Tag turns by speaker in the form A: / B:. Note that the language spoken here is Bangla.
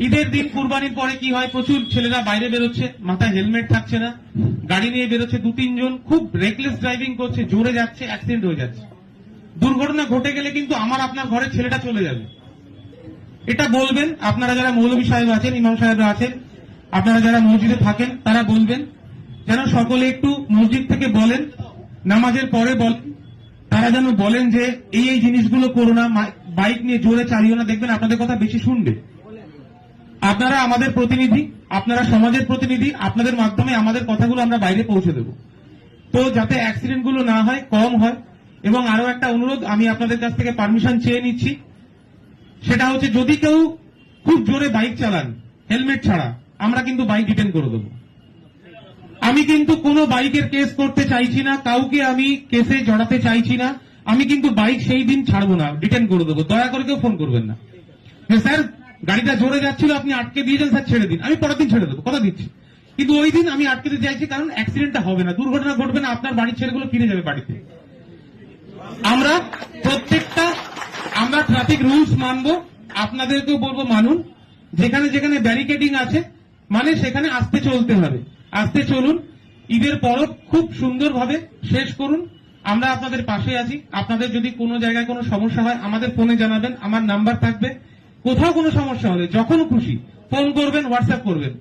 A: ঈদের দিন কুরবানির পরে কি হয়, প্রচুর ছেলেরা বাইরে বেরোচ্ছে, মাথায় হেলমেট থাকছে না, গাড়ি নিয়ে বেরোচ্ছে, 2-3 জন খুব রেকলেস ড্রাইভিং করছে, জোরে যাচ্ছে, অ্যাক্সিডেন্ট হয়ে যাচ্ছে। দুর্ঘটনা ঘটে গেলে কিন্তু আমার আপনার ঘরের ছেলেটা চলে যাবে। এটা বলবেন আপনারা যারা মৌলভী সাহেব আছেন, ইমাম সাহেবরা আছেন, আপনারা যারা মসজিদে থাকেন, তারা বলবেন যেন সকলে একটু মসজিদ থেকে বলেন, নামাজের পরে বলেন, তারা যেন বলেন যে এই জিনিসগুলো করো না, বাইক নিয়ে জোরে চালিও না, দেখবেন আপনাদের কথা বেশি শুনবে। আপনারা আমাদের প্রতিনিধি, আপনারা সমাজের প্রতিনিধি, আপনাদের মাধ্যমে আমাদের কথাগুলো আমরা বাইরে পৌঁছে দেব, তো যাতে অ্যাক্সিডেন্ট গুলো না হয়, কম হয়। এবং আরো একটা অনুরোধ, আমি আপনাদের কাছ থেকে পারমিশন চেয়ে নিচ্ছি, সেটা হচ্ছে যদি কেউ খুব জোরে বাইক চালান হেলমেট ছাড়া, আমরা কিন্তু বাইক ডিটেন করে দেবো। আমি কিন্তু কোনো বাইকের কেস করতে চাইছি না, কাউকে আমি কেসে জড়াতে চাইছি না, আমি কিন্তু বাইক সেই দিন ছাড়বো না, ডিটেন করে দেবো। দয়া করে কেউ ফোন করবেন না যে স্যার গাড়িটা জোরে যাচ্ছিল আপনি আটকে দিয়েছেন, স্যার ছেড়ে দিন, আমি পরের দিন ছেড়ে দেবো, কথা দিচ্ছি। কিন্তু ওই দিন আমি আটকে দিতে চাইছি, কারণ অ্যাক্সিডেন্টটা হবে না, দুর্ঘটনা ঘটবে না, আপনার বাড়ির ছেলেগুলো ফিরে যাবে বাড়িতে। আমরা প্রত্যেকটা আমরা ট্রাফিক রুলস মানবো, আপনাদেরকেও বলবো মানুন। যেখানে যেখানে ব্যারিকেডিং আছে মানে সেখানে আস্তে চলতে হবে, আস্তে চলুন। ঈদের পরব খুব সুন্দরভাবে শেষ করুন, আমরা আপনাদের পাশে আছি। আপনাদের যদি কোনো জায়গায় কোনো সমস্যা হয় আমাদের ফোনে জানাবেন, আমার নাম্বার থাকবে। কোথাও কোনো সমস্যা হলে যখন খুশি ফোন করবেন, হোয়াটসঅ্যাপ করবেন।